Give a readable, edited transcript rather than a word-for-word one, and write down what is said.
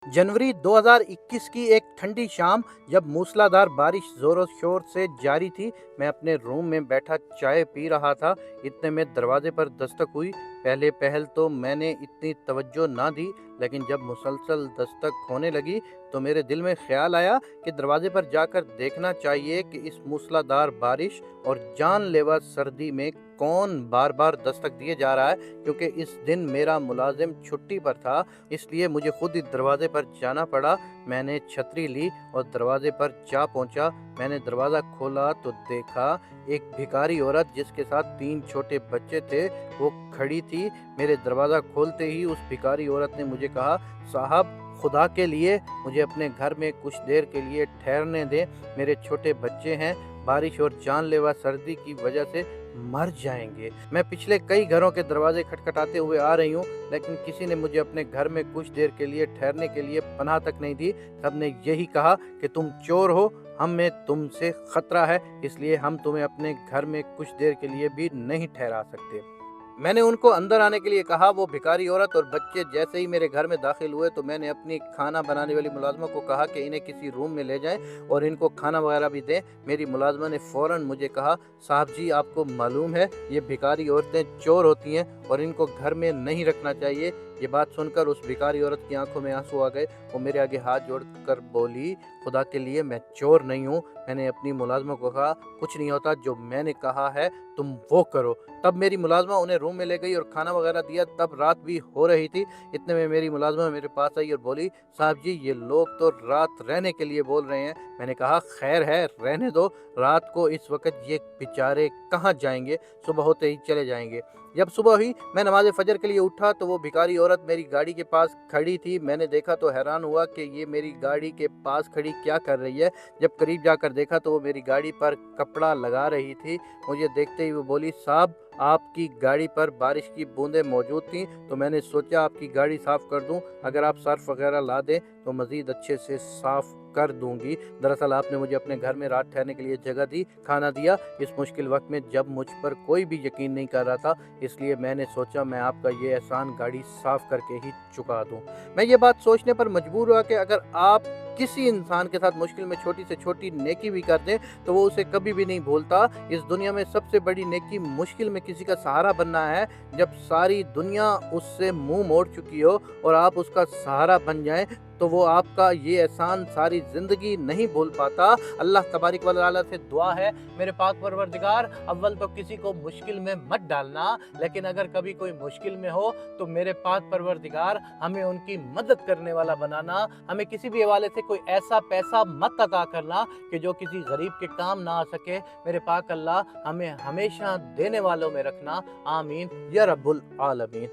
जनवरी 2021 की एक ठंडी शाम, जब मूसलाधार बारिश जोरों शोर से जारी थी, मैं अपने रूम में बैठा चाय पी रहा था। इतने में दरवाजे पर दस्तक हुई। पहले पहल तो मैंने इतनी तवज्जो ना दी, लेकिन जब मुसलसल दस्तक होने लगी तो मेरे दिल में ख्याल आया कि दरवाजे पर जाकर देखना चाहिए कि इस मूसलाधार बारिश और जानलेवा सर्दी में कौन बार बार दस्तक दिए जा रहा है। क्योंकि इस दिन मेरा मुलाजिम छुट्टी पर था, इसलिए मुझे खुद ही दरवाजे पर जाना पड़ा। मैंने छतरी ली और दरवाजे पर जा पहुंचा। मैंने दरवाज़ा खोला तो देखा एक भिखारी औरत जिसके साथ 3 छोटे बच्चे थे, वो खड़ी थी। मेरे दरवाज़ा खोलते ही उस भिखारी औरत ने मुझे कहा, साहब, खुदा के लिए मुझे अपने घर में कुछ देर के लिए ठहरने दें। मेरे छोटे बच्चे हैं, बारिश और जानलेवा सर्दी की वजह से मर जाएंगे। मैं पिछले कई घरों के दरवाजे खटखटाते हुए आ रही हूँ, लेकिन किसी ने मुझे अपने घर में कुछ देर के लिए ठहरने के लिए पनाह तक नहीं दी। सबने यही कहा कि तुम चोर हो, हमें तुमसे खतरा है, इसलिए हम तुम्हें अपने घर में कुछ देर के लिए भी नहीं ठहरा सकते। मैंने उनको अंदर आने के लिए कहा। वो भिखारी औरत और बच्चे जैसे ही मेरे घर में दाखिल हुए तो मैंने अपनी खाना बनाने वाली मुलाजमा को कहा कि इन्हें किसी रूम में ले जाएं और इनको खाना वगैरह भी दें। मेरी मुलाजमा ने फ़ौरन मुझे कहा, साहब जी, आपको मालूम है ये भिखारी औरतें चोर होती हैं और इनको घर में नहीं रखना चाहिए। ये बात सुनकर उस भिखारी औरत की आंखों में आंसू आ गए। वो मेरे आगे हाथ जोड़कर बोली, खुदा के लिए मैं चोर नहीं हूँ। मैंने अपनी मुलाजमा को कहा, कुछ नहीं होता, जो मैंने कहा है तुम वो करो। तब मेरी मुलाजमा उन्हें रूम में ले गई और खाना वगैरह दिया। तब रात भी हो रही थी। इतने में मेरी मुलाजमा मेरे पास आई और बोली, साहब जी, ये लोग तो रात रहने के लिए बोल रहे हैं। मैंने कहा, खैर है, रहने दो। रात को इस वक्त ये बेचारे कहाँ जाएंगे, सुबह होते ही चले जाएंगे। जब सुबह हुई, मैं नमाज फजर के लिए उठा तो वो भिखारी औरत मेरी गाड़ी के पास खड़ी थी। मैंने देखा तो हैरान हुआ कि ये मेरी गाड़ी के पास खड़ी क्या कर रही है। जब करीब जाकर देखा तो वो मेरी गाड़ी पर कपड़ा लगा रही थी। मुझे देखते ही वो बोली, साहब, आपकी गाड़ी पर बारिश की बूंदें मौजूद थीं, तो मैंने सोचा आपकी गाड़ी साफ़ कर दूं। अगर आप सर्फ वगैरह ला दें तो मज़ीद अच्छे से साफ़ कर दूंगी। दरअसल आपने मुझे अपने घर में रात ठहरने के लिए जगह दी, खाना दिया, इस मुश्किल वक्त में जब मुझ पर कोई भी यकीन नहीं कर रहा था, इसलिए मैंने सोचा मैं आपका ये एहसान गाड़ी साफ़ करके ही चुका दूं। मैं ये बात सोचने पर मजबूर हुआ कि अगर आप किसी इंसान के साथ मुश्किल में छोटी से छोटी नेकी भी कर दें तो वो उसे कभी भी नहीं भूलता। इस दुनिया में सबसे बड़ी नेकी मुश्किल में किसी का सहारा बनना है। जब सारी दुनिया उससे मुंह मोड़ चुकी हो और आप उसका सहारा बन जाएं तो वो आपका ये एहसान सारी ज़िंदगी नहीं भूल पाता। अल्लाह तबारक व तआला से दुआ है, मेरे पाक परवरदिगार, अव्वल तो किसी को मुश्किल में मत डालना, लेकिन अगर कभी कोई मुश्किल में हो तो मेरे पाक परवरदिगार हमें उनकी मदद करने वाला बनाना। हमें किसी भी हवाले से कोई ऐसा पैसा मत अता करना कि जो किसी गरीब के काम ना आ सके। मेरे पाक अल्लाह हमें हमेशा देने वालों में रखना। आमीन या रब्बुल आलमीन।